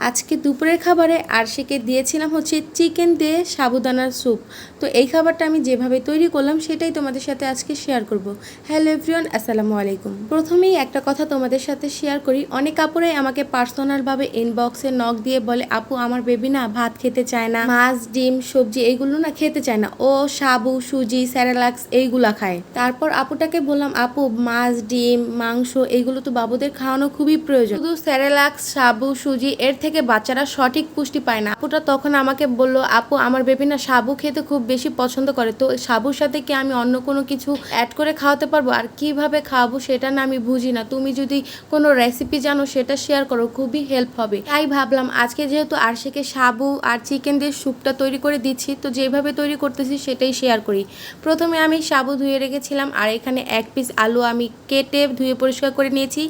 আজকে দুপুরের খাবারে আরশিকে দিয়েছিলাম হচ্ছে চিকেন দিয়ে সাবুদানার স্যুপ। তো এই খাবারটা আমি যেভাবে তৈরি করলাম সেটাই তোমাদের সাথে আজকে শেয়ার করব। হ্যালো এভরিওয়ান, আসসালামু আলাইকুম। প্রথমেই একটা কথা তোমাদের সাথে শেয়ার করি, অনেক আপুরাই আমাকে পার্সোনালভাবে ইনবক্সে নক দিয়ে বলে, আপু আমার বেবি না ভাত খেতে চায় না, মাছ ডিম সবজি এইগুলো না খেতে চায় না, ও সাবু সুজি স্যারেলাক্স এইগুলা খায়। তারপর আপুটাকে বললাম, আপু মাছ ডিম মাংস এইগুলো তো বাবুদের খাওয়ানো খুবই প্রয়োজন, শুধু স্যারেলাক্স সাবু সুজি এর থেকে বাচ্চারা সঠিক পুষ্টি পায় না। আপুটা তখন আমাকে বলল, আপু আমার বেবি না সাবু খেতে খুব বেশি পছন্দ করে, তো সাবুর সাথে কি আমি অন্য কোনো কিছু অ্যাড করে খাওয়াতে পারবো? আর কিভাবে খাওয়াবো সেটা না আমি বুঝি না, তুমি যদি কোনো রেসিপি জানো সেটা শেয়ার করো, খুবই হেল্প হবে। তাই ভাবলাম আজকে যেহেতু আরশিকে সাবু আর চিকেন দিয়ে স্যুপটা তৈরি করে দিচ্ছি, তো যেভাবে তৈরি করতেছি সেটাই শেয়ার করি। প্রথমে আমি সাবু ধুয়ে রেখেছিলাম, আর এখানে এক পিস আলু আমি কেটে ধুয়ে পরিষ্কার করে নিয়েছি,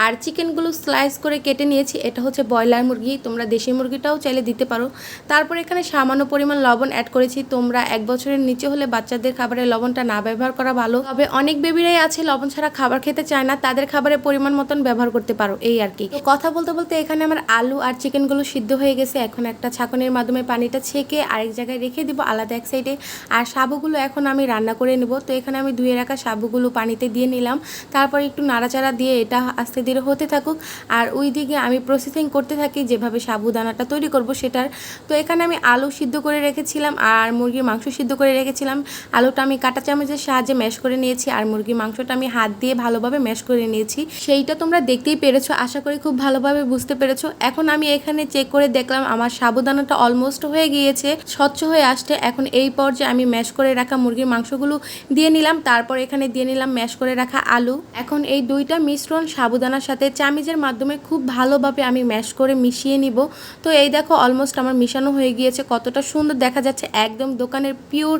আর চিকেনগুলো স্লাইস করে কেটে নিয়েছি। এটা হচ্ছে ব্রয়লার মুরগি, তোমরা দেশি মুরগিটাও চাইলে দিতে পারো। তারপর এখানে সামান্য পরিমাণ লবণ অ্যাড করেছি। তোমরা 1 বছরের নিচে হলে বাচ্চাদের খাবারে লবণটা না ব্যবহার করা ভালো, তবে অনেক বেবিরাই আছে লবণ ছাড়া খাবার খেতে চায় না, তাদের খাবারে পরিমাণ মতন ব্যবহার করতে পারো, এই আর কি। তো কথা বলতে বলতে এখানে আমার আলু আর চিকেনগুলো সিদ্ধ হয়ে গেছে। এখন একটা ছাঁকনির মাধ্যমে পানিটা ছেঁকে আরেক জায়গায় রেখে দিব আলাদা এক সাইডে। আর সাবুগুলো এখন আমি রান্না করে নেব। তো এখানে আমি ধুয়ে রাখা সাবুগুলো পানিতে দিয়ে নিলাম, তারপর একটু নাড়াচাড়া দিয়ে এটা আস্তে ধীরে হতে থাকুক, আর ওই দিকে আমি প্রসেসিং করতে থাকি যেভাবে সাবুদানাটা তৈরি করব সেটার। তো এখানে আমি আলু সিদ্ধ করে রেখেছিলাম আর মুরগির মাংস সিদ্ধ করে রেখেছিলাম। আলুটা আমি কাঁটা চামচের সাহায্যে ম্যাশ করে নিয়েছি, আর মুরগির মাংসটা আমি হাত দিয়ে ভালোভাবে ম্যাশ করে নিয়েছি। সেইটা তোমরা দেখতেই পেরেছো, আশা করি খুব ভালোভাবে বুঝতে পেরেছো। এখন আমি এখানে চেক করে দেখলাম আমার সাবুদানাটা অলমোস্ট হয়ে গিয়েছে, স্বচ্ছ হয়ে আসছে। এখন এই পর্যায়ে আমি ম্যাশ করে রাখা মুরগির মাংসগুলো দিয়ে নিলাম, তারপর এখানে দিয়ে নিলাম ম্যাশ করে রাখা আলু। এখন এই দুইটা মিশ্রণ সাবুদানার সাথে চামিচের মাধ্যমে খুব ভালোভাবে আমি ম্যাশ করে মিশিয়ে নিব। তো এই দেখো অলমোস্ট আমার মিশানো হয়ে গিয়েছে, কতটা সুন্দর দেখা যাচ্ছে, একদম দোকানের পিওর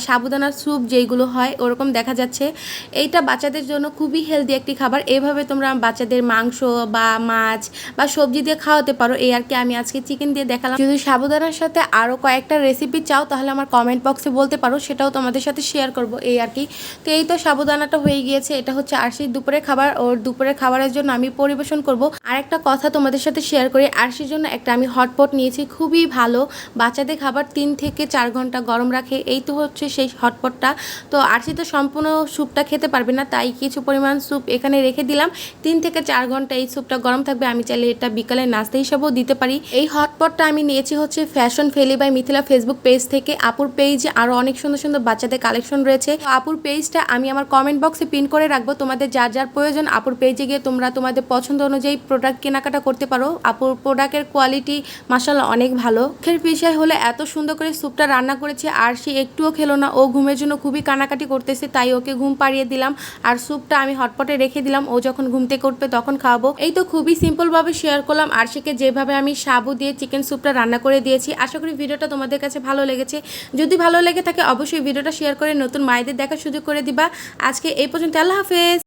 সাবুদানার স্যুপ যেইগুলো হয় ওরকম দেখা যাচ্ছে। এইটা বাচ্চাদের জন্য খুবই হেলদি একটি খাবার। এইভাবে তোমরা বাচ্চাদের মাংস বা মাছ বা সবজি দিয়ে খাওয়াতে পারো, এই আর কি। আমি আজকে চিকেন দিয়ে দেখালাম। যদি সাবুদানার সাথে আরও কয়েকটা রেসিপি চাও তাহলে আমার কমেন্ট বক্সে বলতে পারো, সেটাও তোমাদের সাথে শেয়ার করব, এই আর কি। তো এই তো সাবুদানাটা হয়ে গিয়েছে, এটা হচ্ছে আরশির দুপুরের খাবার। ওর দুপুরের খাবারের জন্য আমি পরিবেশন করব। আর একটা কথা তোমাদের সাথে শেয়ার করি, আরশির জন্য একটা আমি হটপট নিয়েছি, খুবই ভালো। বাচ্চাদের খাবার 3 থেকে 4 ঘন্টা গরম রাখে, এই তো হচ্ছে সেই হটপটটা। তো আরশি তো সম্পূর্ণ স্যুপটা খেতে পারবে না, তাই কিছু পরিমাণ স্যুপ এখানে রেখে দিলাম। 3 থেকে 4 ঘন্টা এই স্যুপটা গরম থাকবে। আমি চাইলে এটা বিকালে নাস্তা হিসাবেও দিতে পারি। এই হটপটটা আমি নিয়েছি হচ্ছে ফ্যাশন ফেলি বাই মিথিলা ফেসবুক পেজ থেকে। আপুর পেজে আরও অনেক সুন্দর সুন্দর বাচ্চাদের কালেকশন রয়েছে। তো আপুর পেজটা আমি আমার কমেন্ট বক্সে পিন করে রাখবো, তোমাদের যার যার প্রয়োজন আপুর পেজে গিয়ে তোমরা তোমাদের পছন্দ অনুযায়ী প্রোডাক্ট কেনাকাটা করতে পারো। আপুর প্রোডাক্টের কোয়ালিটি মাশাআল্লাহ অনেক ভালো। মুখের বিষয় হলে এত সুন্দর করে স্যুপটা রান্না করেছে, আর সে একটুও খেলো না। ও ঘুমের জন্য খুবই কানাকাটি করতেছে, তাই ওকে ঘুম পাড়িয়ে দিলাম, আর স্যুপটা আমি হটপটে রেখে দিলাম। ও যখন ঘুম থেকে উঠবে তখন খাওয়াবো। এই তো খুবই সিম্পলভাবে শেয়ার করলাম আরশিকে যেভাবে আমি সাবু দিয়ে চিকেন স্যুপটা রান্না করে দিয়েছি। আশা করি ভিডিওটা তোমাদের কাছে ভালো লেগেছে। যদি ভালো লেগে থাকে অবশ্যই ভিডিওটা শেয়ার করে নতুন মায়েদের দেখার সুযোগ করে দিবা। আজকে এই পর্যন্ত, আল্লাহ হাফেজ।